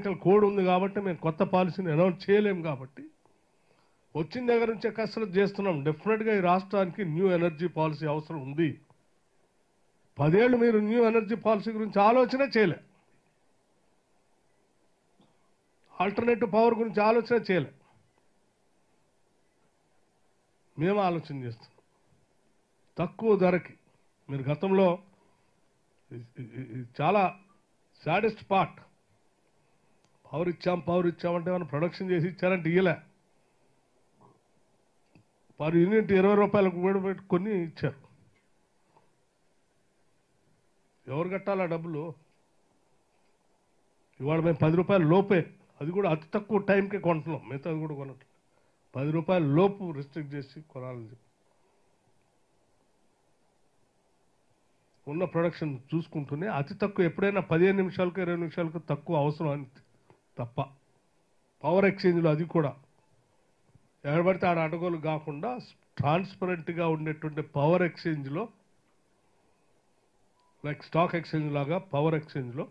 Technical code ఉంది కాబట్టి మేము కొత్త పాలసీని అనౌన్స్ చేయలేము కాబట్టి వచ్చిన దగ్గర నుంచే కసరత్తు చేస్తున్నాం. డెఫినెట్గా ఈ రాష్ట్రానికి న్యూ ఎనర్జీ పాలసీ అవసరం ఉంది. 10 ఏళ్ళు మీరు న్యూ ఎనర్జీ పాలసీ గురించి ఆలోచన చేయలే, ఆల్టర్నేటివ్ పవర్ గురించి ఆలోచన చేయలే. మేము ఆలోచన చేస్తున్నాం తక్కువ ధరకి. మీరు గతంలో చాలా సాడెస్ట్ పార్ట్, పవర్ ఇచ్చామంటే మనం ప్రొడక్షన్ చేసి ఇచ్చారంటే ఇయ్యలే. పర్ యూనిట్ 20 రూపాయలకు పెట్టుకొని ఇచ్చారు. ఎవరు కట్టాలా డబ్బులు? ఇవాళ మేము 10 రూపాయల లోపే, అది కూడా అతి తక్కువ టైంకే కొంటున్నాం. మిగతాది కూడా కొనట్లేదు. 10 రూపాయల లోపు రిస్ట్రిక్ట్ చేసి కొనాలని చెప్పి ఉన్న ప్రొడక్షన్ చూసుకుంటూనే అతి తక్కువ ఎప్పుడైనా 15 నిమిషాలకు 20 నిమిషాలకు తక్కువ అవసరం అని తప్ప పవర్ ఎక్స్చేంజ్లో అది కూడా ఎక్కడబడితే ఆడ అడగోలు కాకుండా ట్రాన్స్పరెంట్గా ఉండేటువంటి పవర్ ఎక్స్చేంజ్లో, లైక్ స్టాక్ ఎక్స్చేంజ్ లాగా పవర్ ఎక్స్చేంజ్లో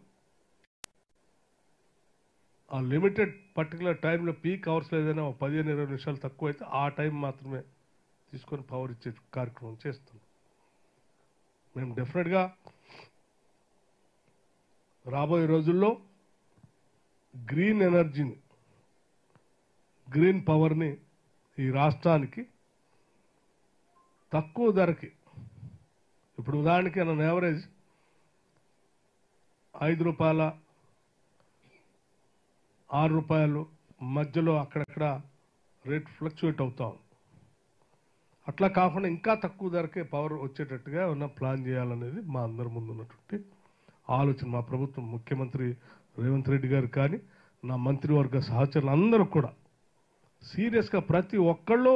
ఆ లిమిటెడ్ పర్టికులర్ టైంలో పీక్ అవర్స్లో ఏదైనా 15-20 నిమిషాలు తక్కువ అయితే ఆ టైం మాత్రమే తీసుకొని పవర్ ఇచ్చే కార్యక్రమం చేస్తున్నాం. మేము డెఫినెట్గా రాబోయే రోజుల్లో గ్రీన్ ఎనర్జీని, గ్రీన్ పవర్ని ఈ రాష్ట్రానికి తక్కువ ధరకి, ఇప్పుడు ఉదాహరణకి నన్ను యావరేజ్ 5 రూపాయల 6 రూపాయలు మధ్యలో అక్కడక్కడ రేట్ ఫ్లక్చువేట్ అవుతా ఉంది. అట్లా కాకుండా ఇంకా తక్కువ ధరకే పవర్ వచ్చేటట్టుగా ఏమన్నా ప్లాన్ చేయాలనేది మా అందరి ముందు ఉన్నటువంటి ఆలోచన. మా ప్రభుత్వం, ముఖ్యమంత్రి రేవంత్ రెడ్డి గారు కానీ, నా మంత్రివర్గ సహచరులు అందరూ కూడా సీరియస్గా ప్రతి ఒక్కళ్ళు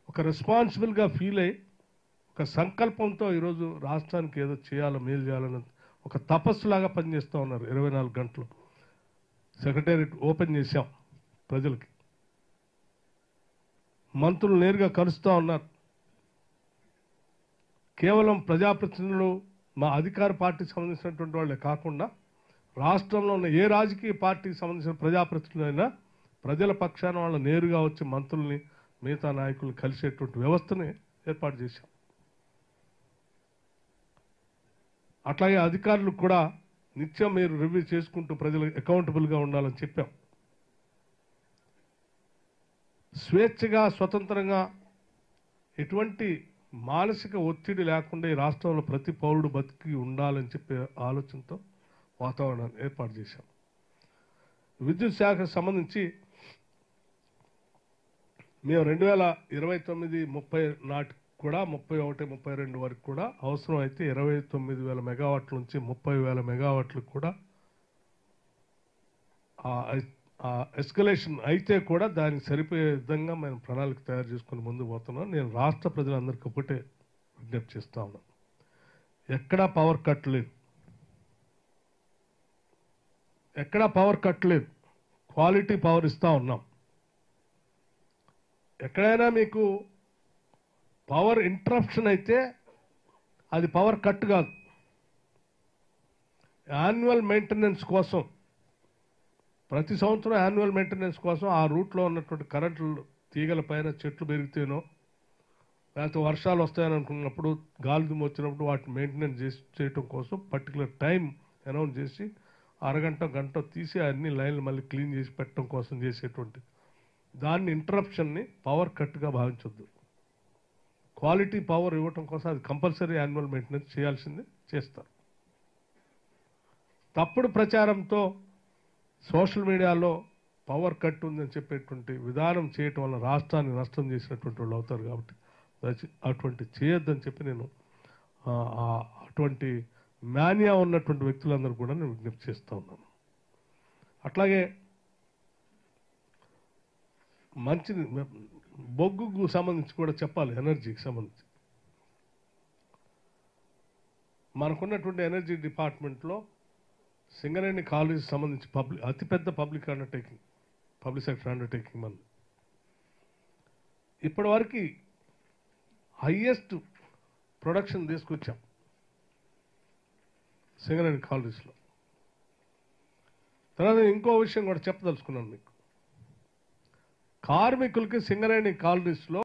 ఒక రెస్పాన్సిబుల్గా ఫీల్ అయ్యి ఒక సంకల్పంతో ఈరోజు రాష్ట్రానికి ఏదో చేయాలో, మేలు చేయాలని ఒక తపస్సులాగా పనిచేస్తూ ఉన్నారు. 24 గంటలు సెక్రటేరియట్ ఓపెన్ చేశాం ప్రజలకి. మంత్రులు నేరుగా కలుస్తూ ఉన్నారు. కేవలం ప్రజాప్రతినిధులు మా అధికార పార్టీకి సంబంధించినటువంటి వాళ్ళే కాకుండా రాష్ట్రంలో ఉన్న ఏ రాజకీయ పార్టీకి సంబంధించిన ప్రజాప్రతినిధులైనా ప్రజల పక్షాన వాళ్ళు నేరుగా వచ్చి మంత్రుల్ని, మిగతా నాయకులు కలిసేటువంటి వ్యవస్థని ఏర్పాటు చేశాం. అట్లాగే అధికారులకు కూడా నిత్యం మీరు రివ్యూ చేసుకుంటూ ప్రజలకు అకౌంటబుల్గా ఉండాలని చెప్పాం. స్వేచ్ఛగా, స్వతంత్రంగా, ఎటువంటి మానసిక ఒత్తిడి లేకుండా ఈ రాష్ట్రంలో ప్రతి పౌరుడు బతికి ఉండాలని చెప్పే ఆలోచనతో వాతావరణాన్ని ఏర్పాటు చేశాం. విద్యుత్ శాఖకు సంబంధించి మేము 2029-30 నాటికి కూడా 31-32 వరకు కూడా అవసరం అయితే 29,000 మెగావాట్ల నుంచి 30,000 మెగావాట్లకు కూడా ఎస్కలేషన్ అయితే కూడా దానికి సరిపోయే విధంగా మేము ప్రణాళిక తయారు చేసుకుని ముందుకు పోతున్నాం. నేను రాష్ట్ర ప్రజలందరికీ ఒకటే విజ్ఞప్తి చేస్తా ఉన్నాను, ఎక్కడా పవర్ కట్ లేదు, ఎక్కడా పవర్ కట్ లేదు, క్వాలిటీ పవర్ ఇస్తూ ఉన్నాం. ఎక్కడైనా మీకు పవర్ ఇంటరప్షన్ అయితే అది పవర్ కట్ కాదు. యాన్యువల్ మెయింటెనెన్స్ కోసం, ప్రతి సంవత్సరం యాన్యువల్ మెయింటెనెన్స్ కోసం ఆ రూట్లో ఉన్నటువంటి కరెంటు తీగల పైన చెట్లు పెరిగితేనో, లేకపోతే వర్షాలు వస్తాయని అనుకున్నప్పుడు, గాలి దుమ్ము వచ్చినప్పుడు వాటిని మెయింటెనెన్స్ చేయటం కోసం పర్టికులర్ టైం అనౌన్స్ చేసి అరగంట గంట తీసి అన్ని లైన్లు మళ్ళీ క్లీన్ చేసి పెట్టడం కోసం చేసేటువంటి దాన్ని ఇంటరప్షన్ని పవర్ కట్గా భావించొద్దు. క్వాలిటీ పవర్ ఇవ్వటం కోసం అది కంపల్సరీ యాన్యువల్ మెయింటెనెన్స్ చేయాల్సిందే, చేస్తారు. తప్పుడు ప్రచారంతో సోషల్ మీడియాలో పవర్ కట్ ఉందని చెప్పేటువంటి విధానం చేయటం వల్ల రాష్ట్రాన్ని నష్టం చేసినటువంటి వాళ్ళు అవుతారు. కాబట్టి అటువంటి చేయొద్దని చెప్పి నేను అటువంటి మానియా ఉన్నటువంటి వ్యక్తులందరూ కూడా నేను విజ్ఞప్తి చేస్తూ ఉన్నాను. అట్లాగే మంచి బొగ్గుకు సంబంధించి కూడా చెప్పాలి. ఎనర్జీకి సంబంధించి మనకున్నటువంటి ఎనర్జీ డిపార్ట్మెంట్లో సింగరేణి కాలేజీకి సంబంధించి అతిపెద్ద public undertaking, public sector undertaking మన ఇప్పటి వరకు హైయెస్ట్ ప్రొడక్షన్ తీసుకొచ్చాం. సింగరేణి కాలేజీలో తర్వాత ఇంకో విషయం కూడా చెప్పదలుచుకున్నాను మీకు. కార్మికులకి సింగరేణి కాలనీస్లో